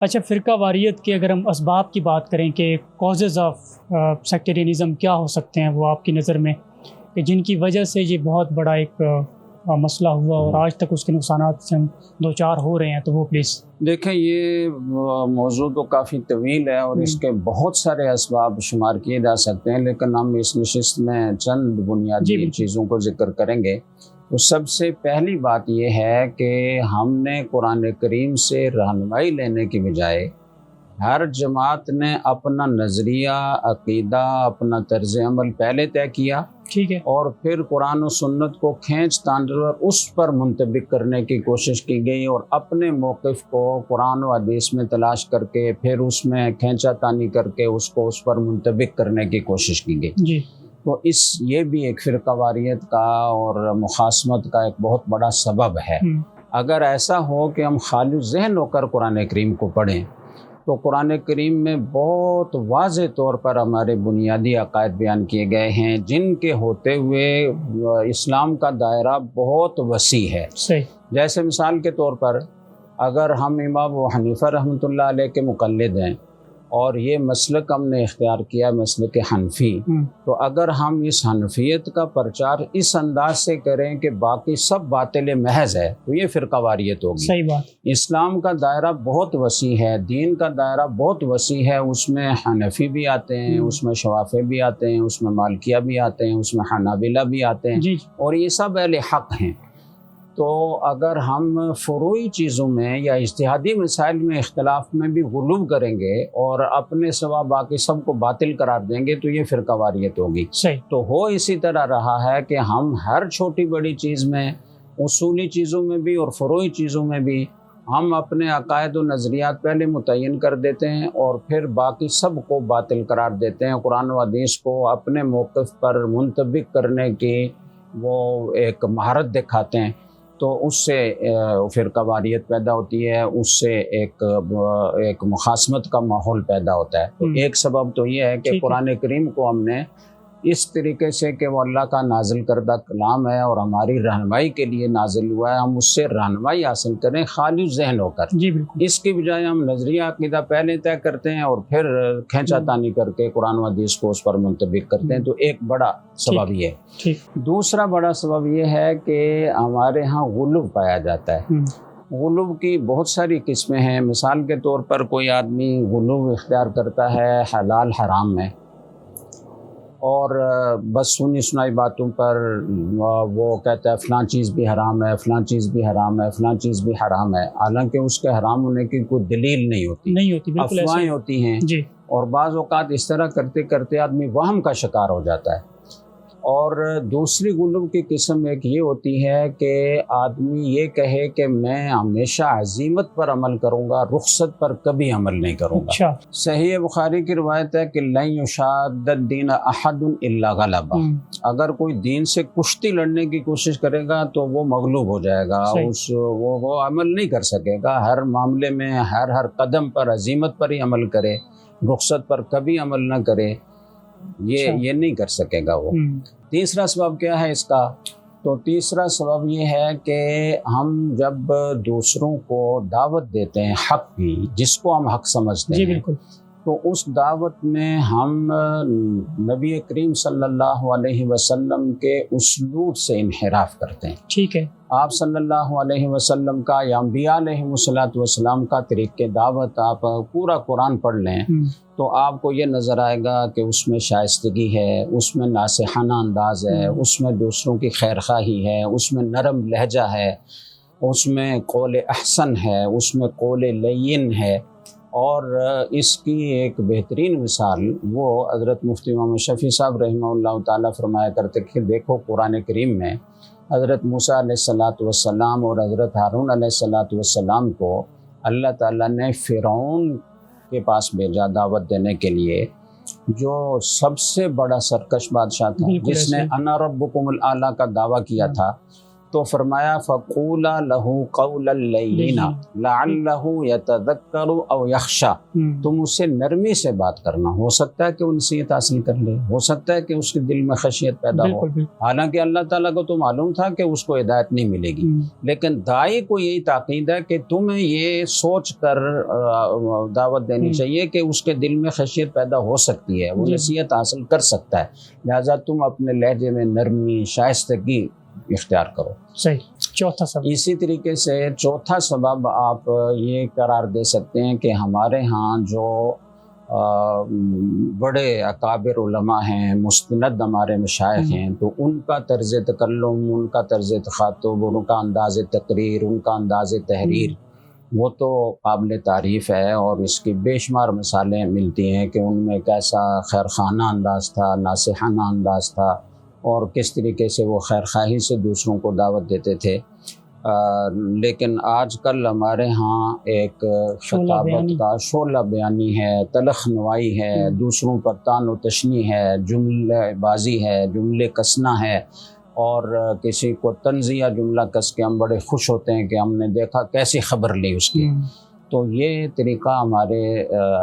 اچھا، فرقہ واریت کے اگر ہم اسباب کی بات کریں کہ کازز آف سیکٹیرینزم کیا ہو سکتے ہیں وہ آپ کی نظر میں، کہ جن کی وجہ سے یہ بہت بڑا ایک مسئلہ ہوا اور آج تک اس کے نقصانات سے ہم دو چار ہو رہے ہیں، تو وہ پلیز دیکھیں، یہ موضوع تو کافی طویل ہے اور اس کے بہت سارے اسباب شمار کیے جا سکتے ہیں، لیکن ہم اس نشست میں چند بنیادی چیزوں کو ذکر کریں گے۔ تو سب سے پہلی بات یہ ہے کہ ہم نے قرآن کریم سے رہنمائی لینے کی بجائے ہر جماعت نے اپنا نظریہ، عقیدہ، اپنا طرز عمل پہلے طے کیا، ٹھیک ہے، اور پھر قرآن و سنت کو کھینچ تان کر اس پر منطبق کرنے کی کوشش کی گئی، اور اپنے موقف کو قرآن و حدیث میں تلاش کر کے پھر اس میں کھینچا تانی کر کے اس کو اس پر منطبق کرنے کی کوشش کی گئی۔ جی، تو یہ بھی ایک فرقہ واریت کا اور مخاصمت کا ایک بہت بڑا سبب ہے۔ اگر ایسا ہو کہ ہم خالی ذہن ہو کر قرآن کریم کو پڑھیں تو قرآن کریم میں بہت واضح طور پر ہمارے بنیادی عقائد بیان کیے گئے ہیں، جن کے ہوتے ہوئے اسلام کا دائرہ بہت وسیع ہے۔ صحیح۔ جیسے مثال کے طور پر اگر ہم امام ابو حنیفہ رحمۃ اللہ علیہ کے مقلد ہیں اور یہ مسلک ہم نے اختیار کیا، مسلک حنفی، تو اگر ہم اس حنفیت کا پرچار اس انداز سے کریں کہ باقی سب باطل محض ہے تو یہ فرقہ واریت ہوگی۔ صحیح بات۔ اسلام کا دائرہ بہت وسیع ہے، دین کا دائرہ بہت وسیع ہے، اس میں حنفی بھی آتے ہیں، اس میں شوافی بھی آتے ہیں، اس میں مالکیہ بھی آتے ہیں، اس میں حنابلہ بھی آتے ہیں، اور یہ سب اہل حق ہیں۔ تو اگر ہم فروعی چیزوں میں یا اجتہادی مسائل میں اختلاف میں بھی غلو کریں گے اور اپنے سوا باقی سب کو باطل قرار دیں گے تو یہ فرقہ واریت ہوگی۔ تو ہو اسی طرح رہا ہے کہ ہم ہر چھوٹی بڑی چیز میں، اصولی چیزوں میں بھی اور فروعی چیزوں میں بھی، ہم اپنے عقائد و نظریات پہلے متعین کر دیتے ہیں اور پھر باقی سب کو باطل قرار دیتے ہیں۔ قرآن و حدیث کو اپنے موقف پر منطبق کرنے کی وہ ایک مہارت دکھاتے ہیں، تو اس سے فرقہ واریت پیدا ہوتی ہے، اس سے ایک مخاصمت کا ماحول پیدا ہوتا ہے۔ تو ایک سبب تو یہ ہے کہ قرآن کریم کو ہم نے اس طریقے سے کہ وہ اللہ کا نازل کردہ کلام ہے اور ہماری رہنمائی کے لیے نازل ہوا ہے، ہم اس سے رہنمائی حاصل کریں خالی ذہن ہو کر۔ جی بالکل۔ اس کی بجائے ہم نظریہ عقیدہ پہلے طے کرتے ہیں اور پھر کھینچا تانی کر کے قرآن و حدیث کو اس پر منطبق کرتے ہیں، تو ایک بڑا سبب یہ ہے۔ دوسرا بڑا سبب یہ ہے کہ ہمارے ہاں غلو پایا جاتا ہے۔ غلو کی بہت ساری قسمیں ہیں۔ مثال کے طور پر کوئی آدمی غلو اختیار کرتا ہے حلال حرام میں، اور بس سنی سنائی باتوں پر وہ کہتا ہے فلاں چیز بھی حرام ہے، فلاں چیز بھی حرام ہے، فلاں چیز بھی حرام ہے، حالانکہ اس کے حرام ہونے کی کوئی دلیل نہیں ہوتی، افواہیں ہوتی ہیں۔ اور بعض اوقات اس طرح کرتے کرتے آدمی وہم کا شکار ہو جاتا ہے۔ اور دوسری غلو کی قسم ایک یہ ہوتی ہے کہ آدمی یہ کہے کہ میں ہمیشہ عزیمت پر عمل کروں گا، رخصت پر کبھی عمل نہیں کروں گا۔ صحیح بخاری کی روایت ہے کہ لن یشاد الدین احد الا غلبہ، اگر کوئی دین سے کشتی لڑنے کی کوشش کرے گا تو وہ مغلوب ہو جائے گا، وہ عمل نہیں کر سکے گا۔ ہر معاملے میں ہر قدم پر عزیمت پر ہی عمل کرے، رخصت پر کبھی عمل نہ کرے، یہ نہیں کر سکے گا وہ۔ تیسرا سبب کیا ہے اس کا؟ تو تیسرا سبب یہ ہے کہ ہم جب دوسروں کو دعوت دیتے ہیں حق کی، جس کو ہم حق سمجھتے ہیں، تو اس دعوت میں ہم نبی کریم صلی اللہ علیہ وسلم کے اسلوب سے انحراف کرتے ہیں۔ ٹھیک ہے، آپ صلی اللہ علیہ وسلم کا یا انبیاء علیہ السلام کا طریقہ دعوت آپ پورا قرآن پڑھ لیں تو آپ کو یہ نظر آئے گا کہ اس میں شائستگی ہے، اس میں ناصحانہ انداز ہے، اس میں دوسروں کی خیرخواہی ہے، اس میں نرم لہجہ ہے، اس میں قول احسن ہے، اس میں قول لین ہے۔ اور اس کی ایک بہترین مثال وہ حضرت مفتی محمد شفیع صاحب رحمہ اللہ تعالیٰ فرمایا کرتے کہ دیکھو قرآن کریم میں حضرت موسیٰ علیہ السلام اور حضرت ہارون علیہ السلام کو اللہ تعالیٰ نے فرعون کے پاس بھیجا دعوت دینے کے لیے، جو سب سے بڑا سرکش بادشاہ تھا، جس نے انا ربکم الاعلیٰ کا دعویٰ کیا تھا۔ تو فرمایا فقولا لہو قولا لینا لعلہ یتذکر او یخشی، تم اس سے نرمی سے بات کرنا، ہو سکتا ہے کہ وہ نصیحت حاصل کر لے، ہو سکتا ہے کہ اس کے دل میں خشیت پیدا ہو، حالانکہ اللہ تعالیٰ کو تو معلوم تھا کہ اس کو ہدایت نہیں ملے گی، لیکن داعی کو یہی تاکید ہے کہ تمہیں یہ سوچ کر دعوت دینی چاہیے کہ اس کے دل میں خشیت پیدا ہو سکتی ہے، وہ نصیحت حاصل کر سکتا ہے، لہٰذا تم اپنے لہجے میں نرمی شائستگی اختیار کرو۔ صحیح۔ چوتھا سبب اسی طریقے سے چوتھا سبب آپ یہ قرار دے سکتے ہیں کہ ہمارے ہاں جو بڑے اکابر علماء ہیں، مستند ہمارے مشائخ ہیں، تو ان کا طرز تکلم، ان کا طرز تخاطب، ان کا انداز تقریر، ان کا انداز تحریر وہ تو قابل تعریف ہے، اور اس کی بے شمار مثالیں ملتی ہیں کہ ان میں کیسا خیر خانہ انداز تھا، ناصحانہ انداز تھا، اور کس طریقے سے وہ خیر خواہی سے دوسروں کو دعوت دیتے تھے۔ لیکن آج کل ہمارے ہاں ایک خطابت کا شعلہ بیانی ہے، تلخ نوائی ہے، دوسروں پر طعن و تشنیع ہے، جملہ بازی ہے، جملے کسنا ہے، اور کسی کو تنزیہ جملہ کس کے ہم بڑے خوش ہوتے ہیں کہ ہم نے دیکھا کیسی خبر لی اس کی۔ تو یہ طریقہ ہمارے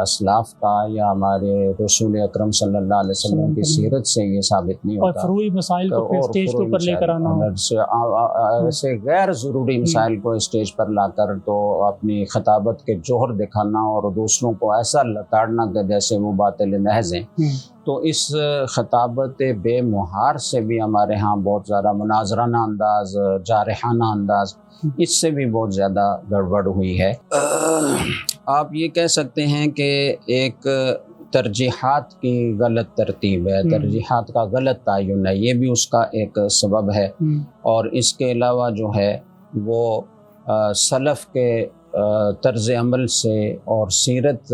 اسلاف کا یا ہمارے رسول اکرم صلی اللہ علیہ وسلم کی سیرت سے یہ ثابت نہیں ہوتا، اور فروعی مسائل کو پھر اسٹیج کے اوپر لے کر آنا، ایسے غیر ضروری مسائل کو اسٹیج پر لا کر تو اپنی خطابت کے جوہر دکھانا اور دوسروں کو ایسا لتاڑنا کہ جیسے وہ باطل محض ہیں۔ تو اس خطابت بے مہار سے بھی ہمارے ہاں بہت زیادہ مناظرانہ انداز، جارحانہ انداز، اس سے بھی بہت زیادہ گڑبڑ ہوئی ہے۔ آپ یہ کہہ سکتے ہیں کہ ایک ترجیحات کی غلط ترتیب ہے، ترجیحات کا غلط تعین ہے، یہ بھی اس کا ایک سبب ہے، اور اس کے علاوہ جو ہے وہ سلف کے طرز عمل سے اور سیرت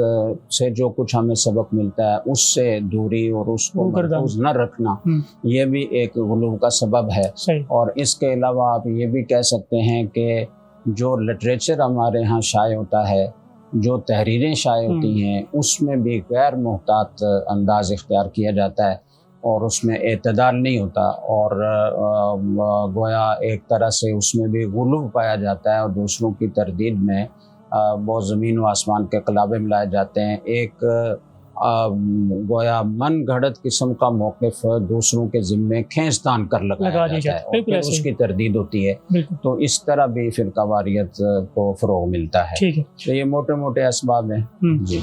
سے جو کچھ ہمیں سبق ملتا ہے اس سے دوری اور اس کو محفوظ نہ رکھنا، یہ بھی ایک غلو کا سبب ہے۔ اور اس کے علاوہ آپ یہ بھی کہہ سکتے ہیں کہ جو لٹریچر ہمارے ہاں شائع ہوتا ہے، جو تحریریں شائع ہوتی ہیں، اس میں بھی غیر محتاط انداز اختیار کیا جاتا ہے، اور اس میں اعتدال نہیں ہوتا، اور گویا ایک طرح سے اس میں بھی غلو پایا جاتا ہے، اور دوسروں کی تردید میں بہت زمین و آسمان کے قلابے ملائے جاتے ہیں۔ ایک گویا من گھڑت قسم کا موقف دوسروں کے ذمے کھینچتان کر لگایا جاتا ہے، اور پھر اس کی تردید ہوتی ہے، تو اس طرح بھی فرقہ واریت کو فروغ ملتا ہے۔ تو یہ موٹے موٹے اسباب ہیں۔ جی